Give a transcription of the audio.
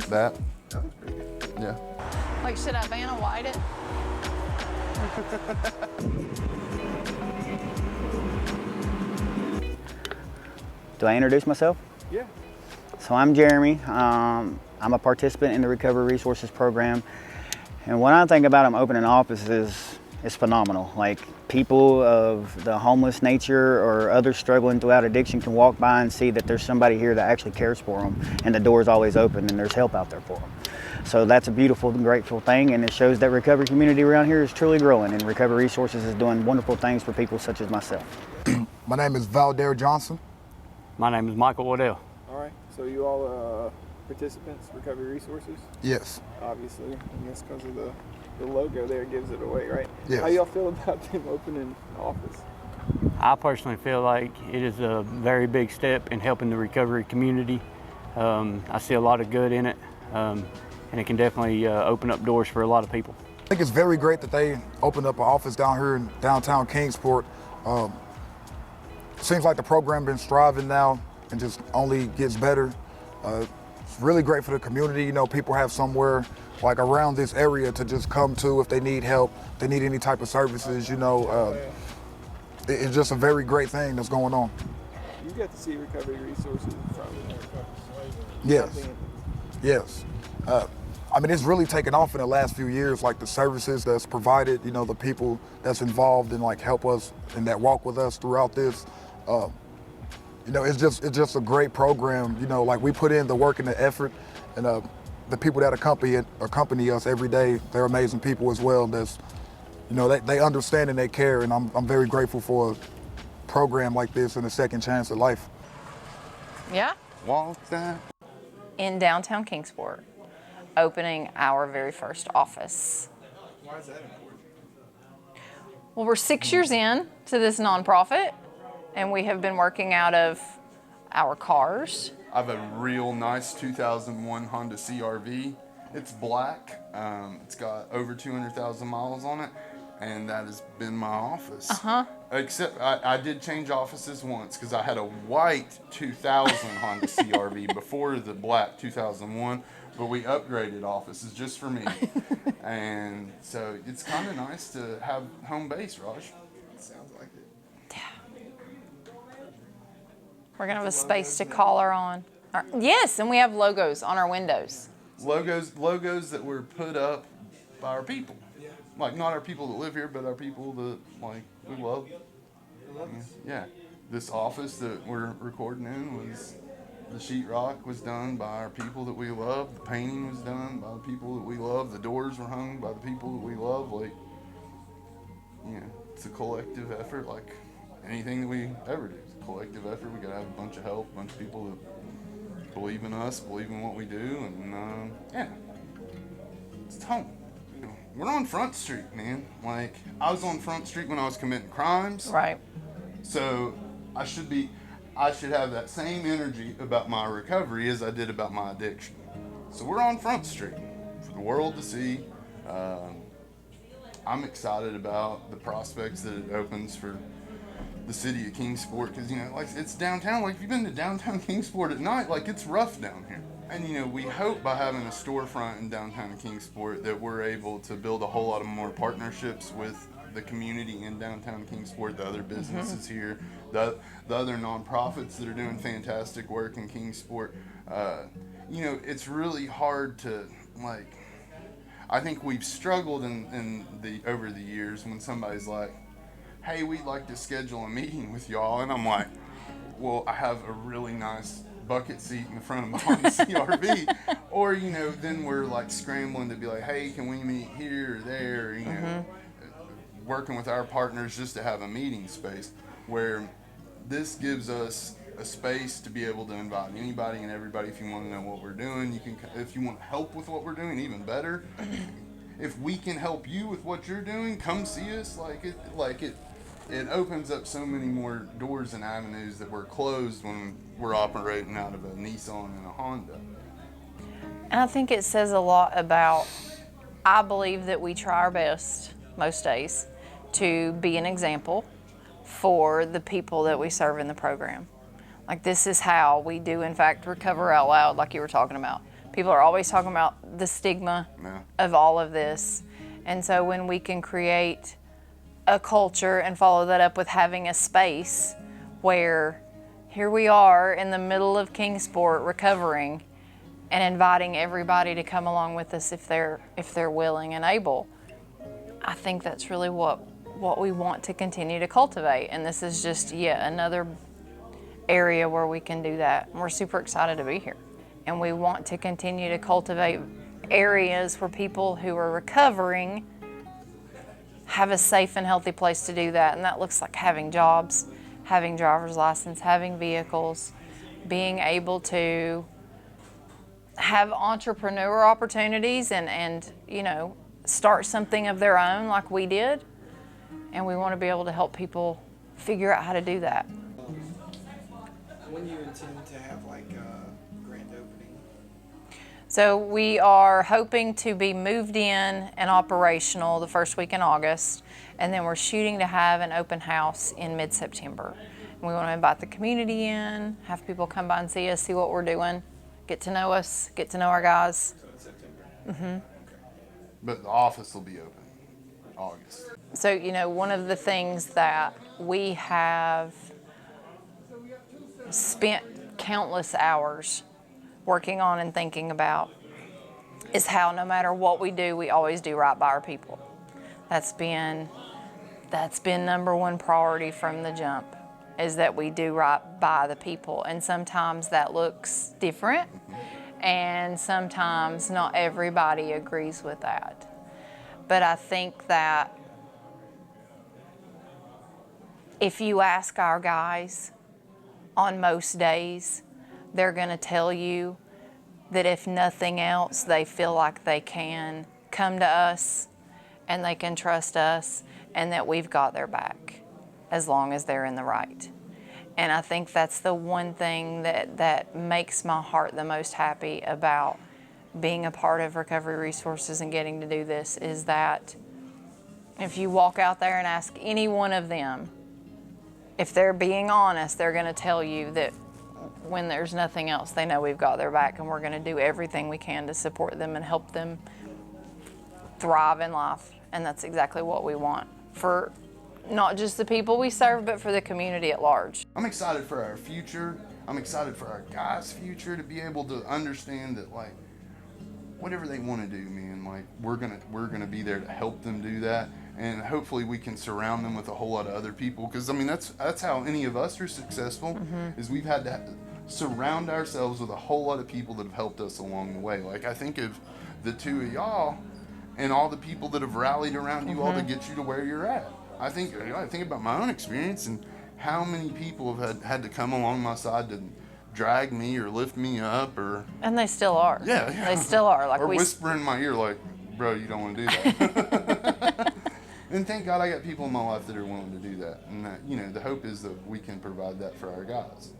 That. Yeah. Like, should I Vanna White it? Do I introduce myself? Yeah. So I'm Jeremy. I'm a participant in the Recovery Resources Program. And what I think about them opening offices is phenomenal. Like, people of the homeless nature or others struggling throughout addiction can walk by and see that there's somebody here that actually cares for them, and the door's always open and there's help out there for them. So that's a beautiful and grateful thing, and it shows that recovery community around here is truly growing, and Recovery Resources is doing wonderful things for people such as myself. My name is Valdair Johnson. My name is Michael Waddell. All right, so you all participants, Recovery Resources? Yes. Obviously, and that's because of the logo there gives it away, right? Yes. How y'all feel about them opening an office? I personally feel like it is a very big step in helping the recovery community. I see a lot of good in it, and it can definitely open up doors for a lot of people. I think it's very great that they opened up an office down here in downtown Kingsport. Seems like the program been striving now and just only gets better. It's really great for the community. You know, people have somewhere like around this area to just come to if they need help, they need any type of services, you know. It's just a very great thing that's going on. You get to see Recovery Resources from Yes, yes. I mean, it's really taken off in the last few years, like the services that's provided, you know, the people that's involved and like help us and that walk with us throughout this. You know, it's just a great program. You know, like we put in the work and the effort, and the people that accompany us every day, they're amazing people as well. That's, you know, they understand and they care, and I'm very grateful for a program like this and a second chance at life. Yeah. Walk that. In downtown Kingsport, opening our very first office. Why is that important? Well, we're 6 years in to this nonprofit, and we have been working out of our cars. I have a real nice 2001 Honda CR-V. It's black. It's got over 200,000 miles on it, and that has been my office. Except I did change offices once because I had a white 2000 Honda CR-V before the black 2001, but we upgraded offices just for me. And so it's kind of nice to have home base, Raj. It sounds like it. We're gonna have a space to call her on. Yes, and we have logos on our windows. Logos that were put up by our people. Like, not our people that live here, but our people that, like, we love. Yeah. This office that we're recording in was, the sheetrock was done by our people that we love. The painting was done by the people that we love. The doors were hung by the people that we love. Like, you know, it's a collective effort, like anything that we ever do. It's a collective effort. We gotta have a bunch of help, a bunch of people that believe in us, believe in what we do, and yeah, it's home. We're on Front Street, man. Like, I was on Front Street when I was committing crimes. Right. So I should have that same energy about my recovery as I did about my addiction. So we're on Front Street for the world to see. I'm excited about the prospects that it opens for the city of Kingsport, because, you know, like, it's downtown. Like, if you've been to downtown Kingsport at night, like, it's rough down here. And, you know, we hope by having a storefront in downtown Kingsport that we're able to build a whole lot of more partnerships with the community in downtown Kingsport, the other businesses here, the other nonprofits that are doing fantastic work in Kingsport. You know, it's really hard to, like, I think we've struggled over the years when somebody's like, hey, we'd like to schedule a meeting with y'all, and I'm like, well, I have a really nice bucket seat in the front of my Honda CR-V, or, you know, then we're like scrambling to be like, hey, can we meet here or there, you know, working with our partners just to have a meeting space, where this gives us a space to be able to invite anybody and everybody. If you want to know what we're doing, you can. If you want help with what we're doing, even better. If we can help you with what you're doing, come see us. It opens up so many more doors and avenues that were closed when we're operating out of a Nissan and a Honda. And I think it says a lot about, I believe that we try our best most days to be an example for the people that we serve in the program. Like, this is how we do, in fact, recover out loud, like you were talking about. People are always talking about the stigma Yeah. of all of this. And so when we can create a culture and follow that up with having a space where here we are in the middle of Kingsport recovering and inviting everybody to come along with us if they're willing and able. I think that's really what we want to continue to cultivate, and this is just yet another area where we can do that. And we're super excited to be here. And we want to continue to cultivate areas where people who are recovering have a safe and healthy place to do that. And that looks like having jobs, having driver's license, having vehicles, being able to have entrepreneur opportunities and you know, start something of their own like we did. And we want to be able to help people figure out how to do that. When do you intend to have like a grand opening? So we are hoping to be moved in and operational the first week in August, and then we're shooting to have an open house in mid-September. And we want to invite the community in, have people come by and see us, see what we're doing, get to know us, get to know our guys. So in September. Mm-hmm. But the office will be open August. So, you know, one of the things that we have spent countless hours working on and thinking about is how no matter what we do, we always do right by our people. That's been number one priority from the jump, is that we do right by the people. And sometimes that looks different, and sometimes not everybody agrees with that. But I think that if you ask our guys on most days, they're going to tell you that if nothing else, they feel like they can come to us and they can trust us and that we've got their back as long as they're in the right. And I think that's the one thing that makes my heart the most happy about being a part of Recovery Resources and getting to do this, is that if you walk out there and ask any one of them, if they're being honest, they're going to tell you that when there's nothing else, they know we've got their back, and we're going to do everything we can to support them and help them thrive in life. And that's exactly what we want for not just the people we serve, but for the community at large. I'm excited for our future. I'm excited for our guys' future, to be able to understand that, like, whatever they want to do, man, like, we're gonna be there to help them do that. And hopefully we can surround them with a whole lot of other people, because I mean that's how any of us are successful, is we've had to surround ourselves with a whole lot of people that have helped us along the way. Like, I think of the two of y'all and all the people that have rallied around you all to get you to where you're at. I think about my own experience and how many people have had to come along my side to drag me or lift me up, or And they still are. yeah. They still are. Like, or whisper in my ear like, bro, you don't want to do that. And thank God I got people in my life that are willing to do that. And that, you know, the hope is that we can provide that for our guys.